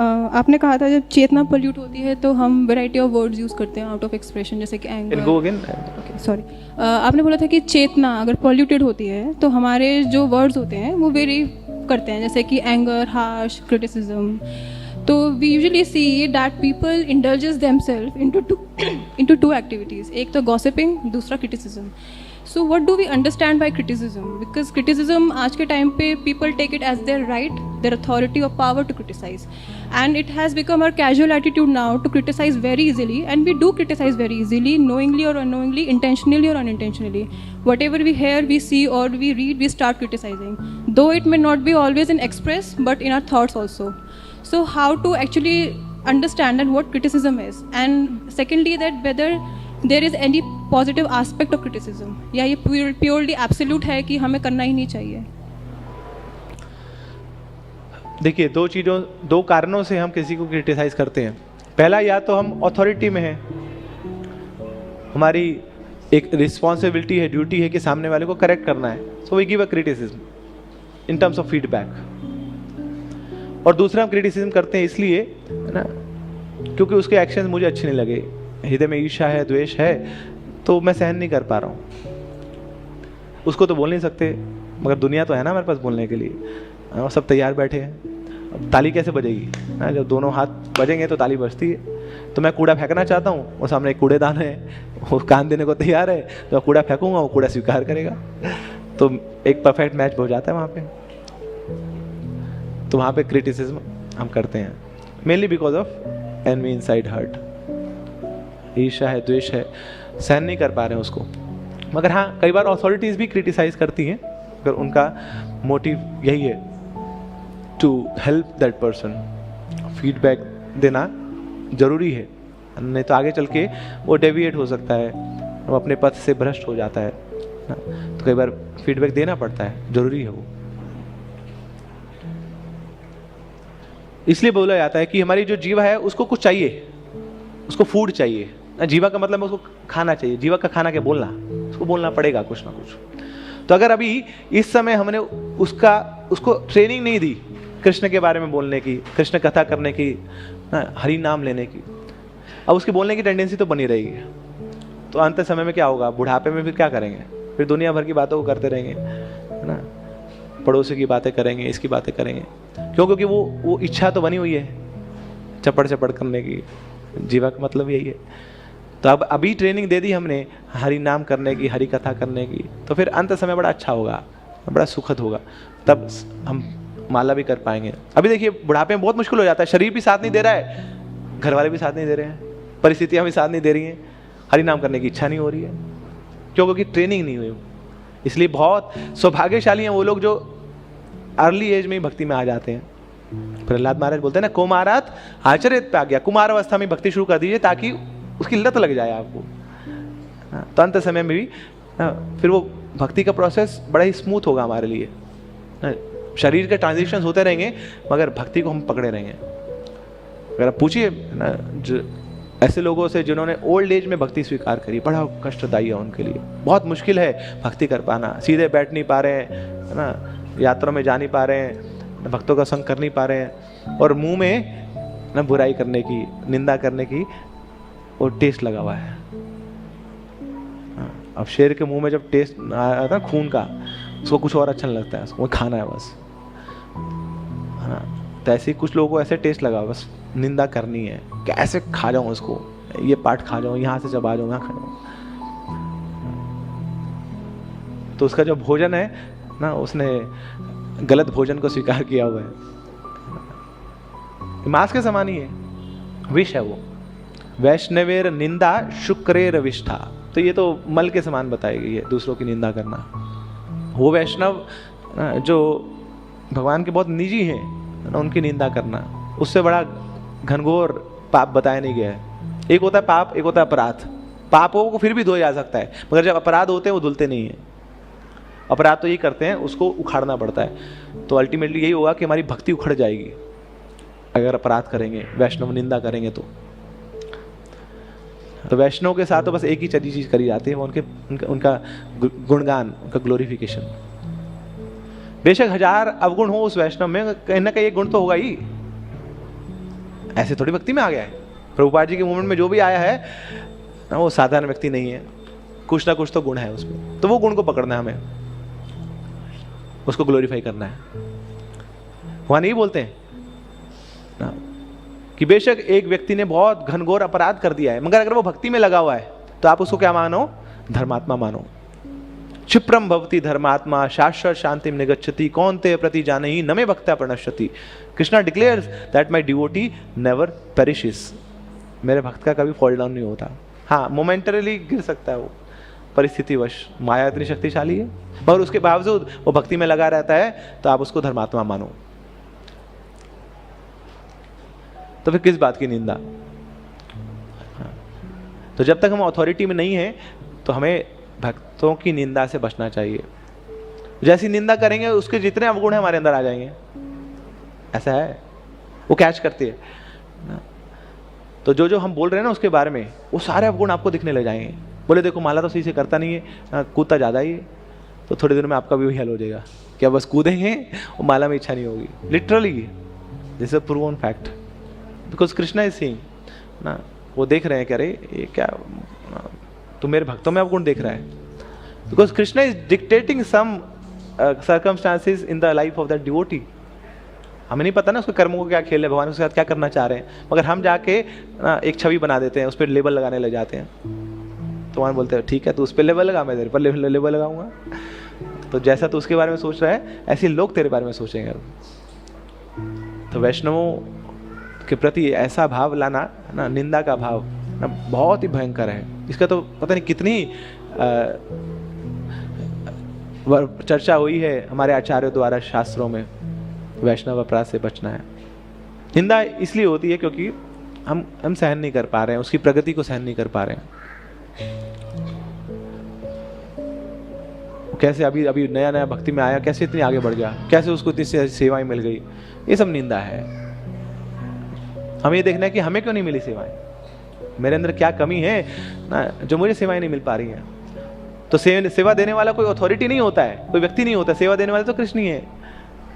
आपने कहा था जब चेतना पोल्यूट होती है तो हम वैरायटी ऑफ वर्ड्स यूज़ करते हैं आउट ऑफ एक्सप्रेशन, जैसे कि anger. Go again. Okay sorry. आपने बोला था कि चेतना अगर पॉल्यूटेड होती है तो हमारे जो वर्ड्स होते हैं वो वेरी करते हैं, जैसे कि एंगर, हार्श, क्रिटिसिज्म। तो we usually see that people indulges themselves into two activities, एक तो गॉसिपिंग, दूसरा criticism. So what do we understand by criticism? Because criticism आज के टाइम पे people take it as their right, their authority और power to criticize, and it has become our casual attitude now to criticize very easily, and we do criticize very easily, knowingly or unknowingly, intentionally or unintentionally. Whatever we hear, we see or we read, we start criticizing, though it may not be always in express but in our thoughts also. So how to actually understand and what criticism is, and secondly that whether there is any positive aspect of criticism, या ये purely absolute है कि हमें करना ही नहीं चाहिए? देखिए, दो कारणों से हम किसी को क्रिटिसाइज करते हैं। पहला, या तो हम अथॉरिटी में हैं, हमारी एक रिस्पॉन्सिबिलिटी है, ड्यूटी है कि सामने वाले को करेक्ट करना है, so we give a criticism in terms of feedback. और दूसरा, हम क्रिटिसिज्म करते हैं इसलिए, है ना, क्योंकि उसके एक्शंस मुझे अच्छे नहीं लगे, हृदय में ईर्ष्या है, द्वेष है, तो मैं सहन नहीं कर पा रहा हूँ। उसको तो बोल नहीं सकते, मगर दुनिया तो है ना हमारे पास बोलने के लिए, और सब तैयार बैठे हैं। अब ताली कैसे बजेगी? जब दोनों हाथ बजेंगे तो ताली बजती है। तो मैं कूड़ा फेंकना चाहता हूँ, वो सामने एक कूड़ेदान है, वो कान देने को तैयार है, तो मैं कूड़ा फेंकूंगा, वो कूड़ा स्वीकार करेगा, तो एक परफेक्ट मैच हो जाता है वहाँ पे। तो वहाँ पे क्रिटिसिज्म हम करते हैं mainly because of envy inside heart, ईर्ष्या है, द्वेष है, सहन नहीं कर पा रहे हैं उसको। मगर हाँ, कई बार अथॉरिटीज़ भी क्रिटिसाइज करती हैं अगर उनका मोटिव यही है to help that person. Feedback देना ज़रूरी है, नहीं तो आगे चल के वो डेविएट हो सकता है, वो अपने पथ से भ्रष्ट हो जाता है ना। तो कई बार फीडबैक देना पड़ता है, ज़रूरी है वो। इसलिए बोला जाता है कि हमारी जो जीवा है उसको कुछ चाहिए, उसको फूड चाहिए। जीवा का मतलब उसको खाना चाहिए। जीवा का खाना क्या? बोलना, उसको बोलना पड़ेगा कुछ ना कुछ। तो अगर अभी इस समय हमने उसको ट्रेनिंग नहीं दी कृष्ण के बारे में बोलने की, कृष्ण कथा करने की, हरि नाम लेने की, अब उसकी बोलने की टेंडेंसी तो बनी रहेगी। तो अंत समय में क्या होगा? बुढ़ापे में फिर क्या करेंगे? फिर दुनिया भर की बातों को करते रहेंगे, है ना, पड़ोसी की बातें करेंगे, इसकी बातें करेंगे। क्यों? क्योंकि वो इच्छा तो बनी हुई है चपड़ चपड़ करने की। जीवा का मतलब यही है। तो अब अभी ट्रेनिंग दे दी हमने हरि नाम करने की, हरि कथा करने की, तो फिर अंत समय बड़ा अच्छा होगा, बड़ा सुखद होगा, तब हम माला भी कर पाएंगे। अभी देखिए, बुढ़ापे में बहुत मुश्किल हो जाता है, शरीर भी साथ नहीं दे रहा है, घर वाले भी साथ नहीं दे रहे हैं, परिस्थितियां भी साथ नहीं दे रही हैं, हरि नाम करने की इच्छा नहीं हो रही है। क्यों? क्योंकि ट्रेनिंग नहीं हुई। इसलिए बहुत सौभाग्यशाली हैं वो लोग जो अर्ली एज में ही भक्ति में आ जाते हैं। प्रहलाद महाराज बोलते हैं ना, कुमारात आचरित प्राज्ञा, कुमार अवस्था में भक्ति शुरू कर दीजिए ताकि उसकी लत लग जाए आपको। तो अंत समय में भी फिर वो भक्ति का प्रोसेस बड़ा ही स्मूथ होगा हमारे लिए। शरीर के ट्रांजिशंस होते रहेंगे मगर भक्ति को हम पकड़े रहेंगे। अगर आप पूछिए ना ऐसे लोगों से जिन्होंने ओल्ड एज में भक्ति स्वीकार करी, बड़ा कष्टदायी है उनके लिए, बहुत मुश्किल है भक्ति कर पाना। सीधे बैठ नहीं पा रहे हैं, है ना, यात्रा में जा नहीं पा रहे हैं, भक्तों का संग कर नहीं पा रहे हैं, और मुंह में ना बुराई करने की, निंदा करने की वो टेस्ट लगा हुआ है। अब शेर के मुंह में जब टेस्ट आया था खून का, उसको कुछ और अच्छा नहीं लगता है, उसको खाना है बस, है ना। तो ऐसे ही कुछ लोगों को ऐसे टेस्ट लगा, बस निंदा करनी है, कैसे खा जाऊं उसको, ये पार्ट खा जाऊं, यहाँ से चबा जाऊं, यहाँ खा जाऊं। तो उसका जो भोजन है ना, उसने गलत भोजन को स्वीकार किया हुआ है। मांस के समान ही है, विष है वो। वैष्णवेर निंदा शुक्रेर विष्ठा, तो ये तो मल के समान बताई गई है, दूसरों की निंदा करना। वो वैष्णव जो भगवान के बहुत निजी हैं ना, उनकी निंदा करना, उससे बड़ा घनघोर पाप बताया नहीं गया है। एक होता है पाप, एक होता है अपराध। पापों को फिर भी धोया जा सकता है, मगर जब अपराध होते हैं वो धुलते नहीं है। अपराध तो यही करते हैं, उसको उखाड़ना पड़ता है। तो अल्टीमेटली यही होगा कि हमारी भक्ति उखड़ जाएगी अगर अपराध करेंगे, वैष्णव निंदा करेंगे। तो वैष्णव के साथ तो बस एक ही चीज करी जाती है, वो उनका गुणगान, उनका ग्लोरिफिकेशन। बेशक 1000 अवगुण हो उस वैष्णव में, कहीं ना कहीं एक गुण तो होगा ही। ऐसे थोड़ी भक्ति में आ गया है। प्रभुपाद जी के मूवमेंट में जो भी आया है ना, वो साधारण व्यक्ति नहीं है, कुछ ना कुछ तो गुण है उसमें। तो वो गुण को पकड़ना है हमें, उसको ग्लोरीफाई करना है। वहां नहीं बोलते हैं ना कि बेशक एक व्यक्ति ने बहुत घनघोर अपराध कर दिया है, मगर अगर वो भक्ति में लगा हुआ है तो आप उसको क्या मानो? धर्मात्मा मानो। क्षिप्रम भवति धर्मात्मा शाश्वत शांतिम निगच्छति कौन्तेय प्रति जानहि न मे भक्त्या प्रणश्यति। Krishna declares that my devotee never perishes. मेरे भक्त का कभी फॉल डाउन नहीं होता। हाँ, मोमेंटरीली गिर सकता है वो, परिस्थितिवश, माया इतनी शक्तिशाली है, मगर उसके बावजूद वो भक्ति में लगा रहता है, तो आप उसको धर्मात्मा मानो। तो फिर किस बात की निंदा? तो जब तक हम अथॉरिटी में नहीं है तो हमें भक्तों की निंदा से बचना चाहिए। जैसी निंदा करेंगे उसके जितने अवगुण है हमारे अंदर आ जाएंगे, ऐसा है, वो कैच करती है। तो जो जो हम बोल रहे हैं ना उसके बारे में, वो सारे अवगुण आपको दिखने लग जाएंगे। बोले देखो माला तो सही से करता नहीं है, कूदता ज़्यादा ही है, तो थोड़ी देर में आपका भी वही हल हो जाएगा, क्या बस कूदेंगे और माला में इच्छा नहीं होगी। Literally this is a proven fact, because Krishna is seeing ना, वो देख रहे हैं कि अरे ये क्या, तो मेरे भक्तों में अवगुण देख रहा है। Because Krishna is dictating some circumstances in the life of that devotee. हमें नहीं पता ना उसके कर्मों को क्या खेल है, भगवान उसके साथ क्या करना चाह रहे हैं, मगर हम जाके ना एक छवि बना देते हैं, उस पर लेबल लगाने लग जाते हैं। तो वहाँ बोलते हैं ठीक है तू उस पर लेबल लगा, मैं तेरे पर लेबल लगाऊंगा। तो जैसा तू उसके बारे में सोच रहा है ऐसे लोग तेरे बारे में सोचेंगे। तो वैष्णवों के प्रति ऐसा भाव लाना ना, निंदा का भाव ना, बहुत ही भयंकर है। इसका तो पता नहीं कितनी चर्चा हुई है हमारे आचार्यों द्वारा शास्त्रों में। वैष्णव अपराध से बचना है। निंदा इसलिए होती है क्योंकि हम सहन नहीं कर पा रहे हैं, उसकी प्रगति को सहन नहीं कर पा रहे हैं। कैसे अभी अभी नया नया भक्ति में आया, कैसे इतनी आगे बढ़ गया, कैसे उसको इतनी सेवाएं मिल गई, ये सब निंदा है। हमें ये देखना है कि हमें क्यों नहीं मिली सेवाएं, मेरे अंदर क्या कमी है ना जो मुझे सेवाएं नहीं मिल पा रही हैं। तो सेवा देने वाला कोई अथॉरिटी नहीं होता है, कोई व्यक्ति नहीं होता, सेवा देने वाले तो कृष्ण ही है।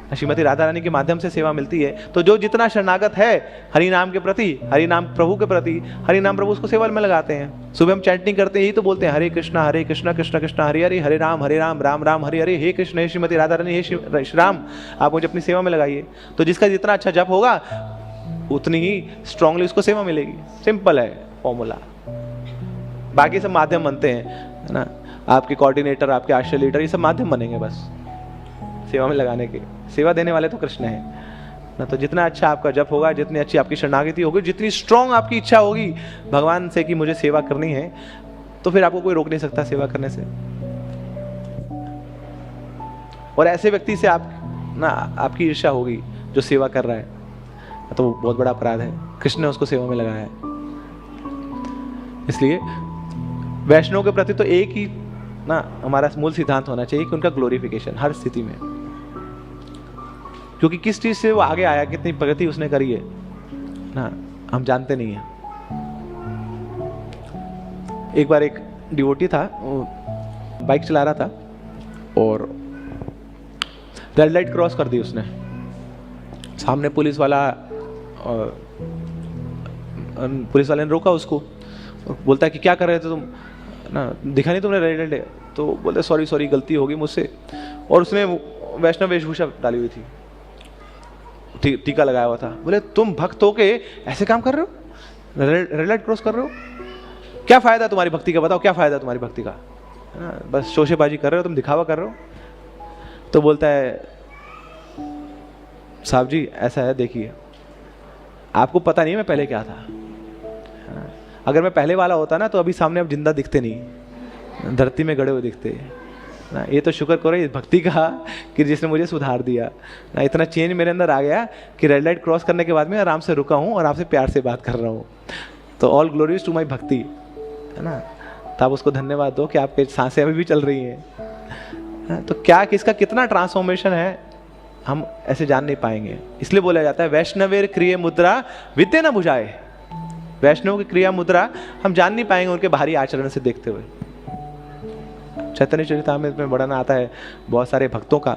श्रीमती राधा रानी के माध्यम से सेवा मिलती है। तो जो जितना शरणागत है हरि नाम के प्रति, हरि नाम प्रभु के प्रति, हरि नाम प्रभु उसको सेवा में लगाते हैं। सुबह हम चैंटिंग करते हैं, यही तो बोलते हैं हरे कृष्णा कृष्ण कृष्ण हरे हरे, हरे राम राम राम हरे हरे, हे कृष्ण हे श्रीमती राधा रानी हे श्री राम, आप मुझे अपनी सेवा में लगाइए। तो जिसका जितना अच्छा जप होगा उतनी ही स्ट्रांगली उसको सेवा मिलेगी। सिंपल है फॉर्मूला। बाकी सब माध्यम बनते हैं, है ना, आपके कोऑर्डिनेटर, आपके आश्रय लीडर, ये सब माध्यम बनेंगे बस सेवा में लगाने के। सेवा देने वाले तो कृष्ण है ना। तो जितना अच्छा आपका जप होगा, जितनी अच्छी आपकी शरणागति होगी, जितनी स्ट्रांग आपकी इच्छा होगी भगवान से कि मुझे सेवा करनी है, तो फिर आपको कोई रोक नहीं सकता सेवा करने से। और ऐसे व्यक्ति से आप ना आपकी ईर्ष्या होगी जो सेवा कर रहा है, तो बहुत बड़ा अपराध है। कृष्ण ने उसको सेवा में लगाया है। इसलिए वैष्णव के प्रति तो एक ही ना हमारा मूल सिद्धांत होना चाहिए कि उनका ग्लोरिफिकेशन हर स्थिति में, क्योंकि किस चीज से वो आगे आया, कितनी प्रगति उसने करी है ना, हम जानते नहीं है। एक बार एक डिवोटी था, बाइक चला रहा था और रेड लाइट क्रॉस कर दी उसने। सामने पुलिस वाले ने रोका उसको, बोलता है कि क्या कर रहे थे तुम ना, दिखा नहीं तुमने रेड लाइट? तो बोलते सॉरी गलती होगी मुझसे। और उसने वैष्णव वेशभूषा डाली हुई थी, टीका लगाया हुआ था। बोले तुम भक्त हो के ऐसे काम कर रहे हो, रेड लाइट क्रॉस कर रहे हो, क्या फायदा तुम्हारी भक्ति का, बताओ क्या फायदा तुम्हारी भक्ति का, है ना, बस शोशेबाजी कर रहे हो तुम, दिखावा कर रहे हो। तो बोलता है साहब जी ऐसा है, देखिए आपको पता नहीं है मैं पहले क्या था। अगर मैं पहले वाला होता ना तो अभी सामने अब जिंदा दिखते नहीं, धरती में गड़े हुए दिखते ना। ये तो शुक्र करो इस भक्ति का कि जिसने मुझे सुधार दिया ना, इतना चेंज मेरे अंदर आ गया कि रेड लाइट क्रॉस करने के बाद में आराम से रुका हूँ और आपसे प्यार से बात कर रहा हूँ। तो ऑल ग्लोरीज टू माई भक्ति, है ना। तो आप उसको धन्यवाद दो कि आपके सांसें अभी भी चल रही हैं। तो क्या किसका कितना ट्रांसफॉर्मेशन है हम ऐसे जान नहीं पाएंगे। इसलिए बोला जाता है वैष्णवेर क्रिय मुद्रा विद्या न बुझाए। वैष्णव की क्रिया मुद्रा हम जान नहीं पाएंगे उनके बाहरी आचरण से देखते हुए। चैतन्य चरितामृत में वर्णन आता है बहुत सारे भक्तों का।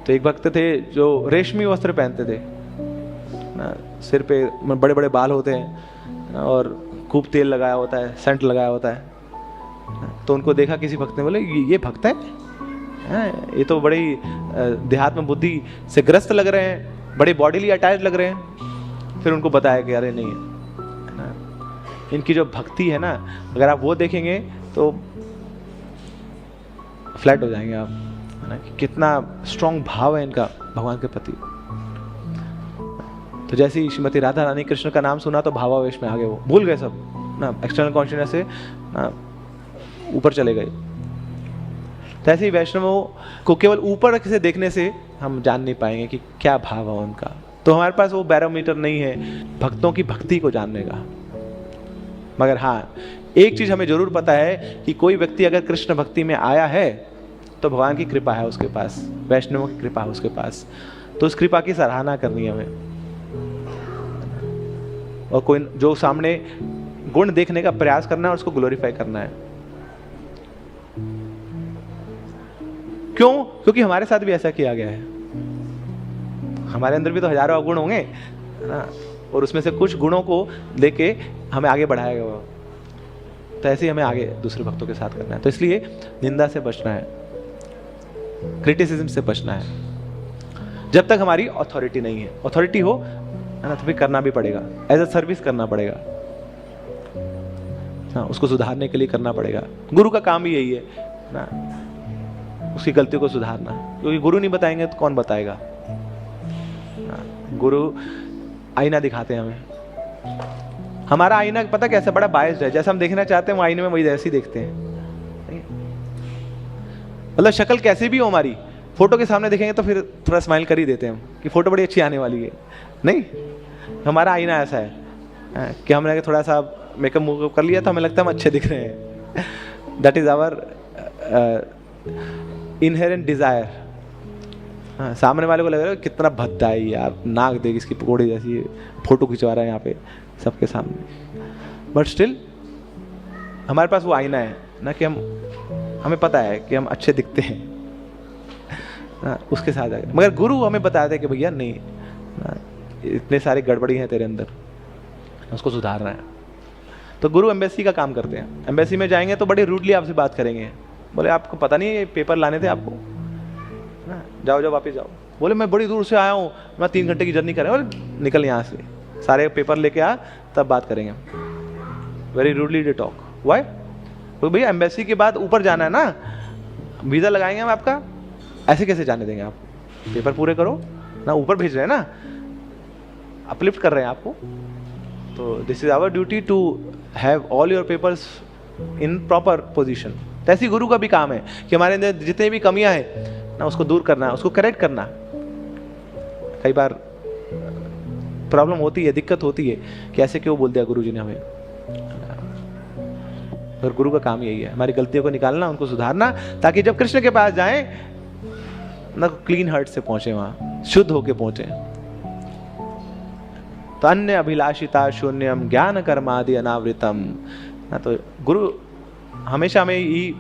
तो एक भक्त थे जो रेशमी वस्त्र पहनते थे ना, सिर पे बड़े बड़े बाल होते हैं ना, और खूब तेल लगाया होता है, सेंट लगाया होता है। तो उनको देखा किसी भक्त ने, बोले ये भक्त है, ये तो बड़ी देहात्म बुद्धि से ग्रस्त लग रहे हैं, बड़े बॉडीली अटैच लग रहे हैं। फिर उनको बताया कि अरे नहीं है ना, इनकी जो भक्ति है ना, अगर आप वो देखेंगे तो फ्लैट हो जाएंगे आप, है ना, कि कितना स्ट्रॉन्ग भाव है इनका भगवान के प्रति। तो जैसे ही श्रीमती राधा रानी कृष्ण का नाम सुना तो भावावेश में आ गए, वो भूल गए सब ना, एक्सटर्नल कॉन्शियसनेस से ना ऊपर चले गए। तो ऐसे ही वैष्णवों को केवल ऊपर से देखने से हम जान नहीं पाएंगे कि क्या भाव है उनका। तो हमारे पास वो बैरोमीटर नहीं है भक्तों की भक्ति को जानने का। मगर हाँ, एक चीज हमें जरूर पता है कि कोई व्यक्ति अगर कृष्ण भक्ति में आया है तो भगवान की कृपा है उसके पास, वैष्णवों की कृपा है उसके पास। तो उस कृपा की सराहना करनी है हमें, और कोई जो सामने गुण देखने का प्रयास करना है और उसको ग्लोरीफाई करना है। क्यों? क्योंकि हमारे साथ भी ऐसा किया गया है। हमारे अंदर भी तो हजारों अवगुण होंगे ना, और उसमें से कुछ गुणों को लेके हमें आगे बढ़ाया गया। तो ऐसे ही हमें आगे दूसरे भक्तों के साथ करना है। तो इसलिए निंदा से बचना है, क्रिटिसिज्म से बचना है। जब तक हमारी अथॉरिटी नहीं है, अथॉरिटी हो है ना, तो फिर करना भी पड़ेगा, एज अ सर्विस करना पड़ेगा ना, उसको सुधारने के लिए करना पड़ेगा। गुरु का काम ही यही है ना, उसकी गलतियों को सुधारना, क्योंकि गुरु नहीं बताएंगे तो कौन बताएगा ना। गुरु आईना दिखाते हैं हमें, हमारा आईना पता कैसा बड़ा बायस्ड है, जैसा हम देखना चाहते हैं वो आईने में वही जैसे ही देखते हैं। मतलब शक्ल कैसी भी हो हमारी, फोटो के सामने देखेंगे तो फिर थोड़ा स्माइल कर ही देते हैं हम कि फोटो बड़ी अच्छी आने वाली है। नहीं, हमारा आईना ऐसा है कि हमने थोड़ा सा मेकअप मुकअप कर लिया तो हमें लगता है हम अच्छे दिख रहे हैं। That is our inherent desire. हाँ, सामने वाले को लग रहा है कितना भद्दा है यार, नाक देख इसकी पकौड़ी जैसी, फोटो खिंचवा रहा है यहाँ पे सबके सामने। बट स्टिल हमारे पास वो आईना है ना कि हमें पता है कि हम अच्छे दिखते हैं ना, उसके साथ आगे। मगर गुरु हमें बताते हैं कि भैया नहीं ना, इतने सारे गड़बड़ी हैं तेरे अंदर, उसको सुधारना है। तो गुरु एम्बेसी का काम करते हैं। एम्बेसी में जाएंगे तो बड़ी रूडली आपसे बात करेंगे, बोले आपको पता नहीं ये पेपर लाने थे आपको ना, जाओ जाओ वापस जाओ। बोले मैं बड़ी दूर से आया हूँ, मैं 3 घंटे की जर्नी कर रहा हूँ, निकल यहाँ से, सारे पेपर लेके आ तब बात करेंगे। Very rudely they talk. Why? तो भैया एम्बेसी के बाद ऊपर जाना है ना, वीज़ा लगाएंगे हम आपका, ऐसे कैसे जाने देंगे आप? पेपर पूरे करो ना, ऊपर भेज रहे हैं ना, अपलिफ्ट कर रहे हैं आपको। तो this is our duty to have all your papers in proper position. तो ऐसी गुरु का भी काम है कि हमारे अंदर जितने भी कमियां हैं ना, उसको दूर करना, उसको करेक्ट करना। कई बार प्रॉब्लम होती है, दिक्कत होती है कि ऐसे क्यों बोल दिया गुरु जी ने हमें। और गुरु का काम यही है, हमारी गलतियों को निकालना, उनको सुधारना, ताकि जब कृष्ण के पास जाएं ना क्लीन हार्ट से पहुंचे, वहां शुद्ध होके पहुंचे। तो अन्य अभिलाषिता शून्यम ज्ञान कर्मादि अनावृतम ना। तो गुरु हमेशा हमें ही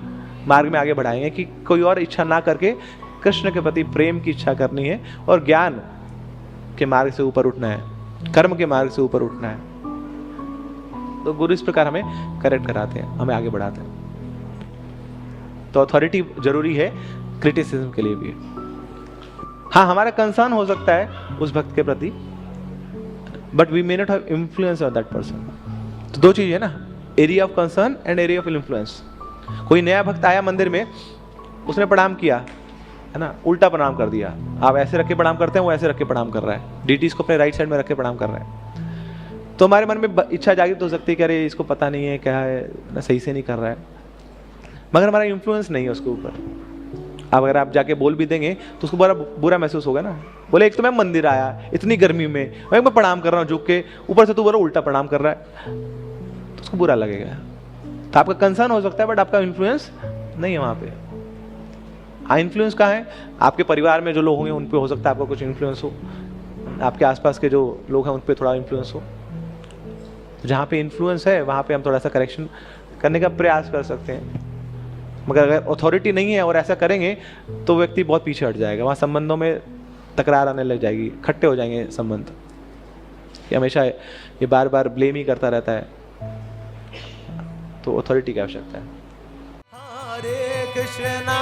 मार्ग में आगे बढ़ाएंगे कि कोई और इच्छा ना करके कृष्ण के प्रति प्रेम की इच्छा करनी है, और ज्ञान के मार्ग से ऊपर उठना है, कर्म के मार्ग से ऊपर उठना है। तो गुरु इस प्रकार हमें करेक्ट कराते हैं, हमें आगे बढ़ाते हैं। तो अथॉरिटी जरूरी है क्रिटिसिज्म के लिए भी। हाँ, हमारा कंसर्न हो सकता है उस भक्त के प्रति, but we may not have influence on that person. तो 2 चीज है ना, area of concern and area of influence. कोई नया भक्त आया मंदिर में, उसने प्रणाम किया है ना, उल्टा प्रणाम कर दिया। आप ऐसे रख के प्रणाम करते हैं, वो ऐसे रख के प्रणाम कर रहा है, डीटीज को अपने राइट साइड में रख के प्रणाम कर रहा है। तो हमारे मन में इच्छा जागृत हो सकती है कि अरे इसको पता नहीं है क्या है ना, सही से नहीं कर रहा है, मगर हमारा इन्फ्लुएंस नहीं है उसके ऊपर। अब अगर आप जाके बोल भी देंगे तो उसको बड़ा बुरा महसूस होगा ना। बोले एक तो मैं मंदिर आया इतनी गर्मी में, मैं प्रणाम कर रहा हूँ झुक के, ऊपर से तू बोला उल्टा प्रणाम कर रहा है, तो उसको बुरा लगेगा। तो आपका कंसर्न हो सकता है, बट आपका इन्फ्लुएंस नहीं है वहाँ पे। हाँ, इन्फ्लुएंस कहाँ है? आपके परिवार में जो लोग होंगे उन पे हो सकता है आपका कुछ इन्फ्लुएंस हो, आपके आसपास के जो लोग हैं उन पे थोड़ा इन्फ्लुएंस हो। तो जहाँ पे इन्फ्लुएंस है वहाँ पे हम थोड़ा सा करेक्शन करने का प्रयास कर सकते हैं। मगर अगर अथॉरिटी नहीं है और ऐसा करेंगे तो व्यक्ति बहुत पीछे हट जाएगा, वहाँ संबंधों में तकरार आने लग जाएगी, खट्टे हो जाएंगे संबंध। ये हमेशा ये बार बार ब्लेम ही करता रहता है, तो अथॉरिटी की आवश्यकता है। हरे कृष्णा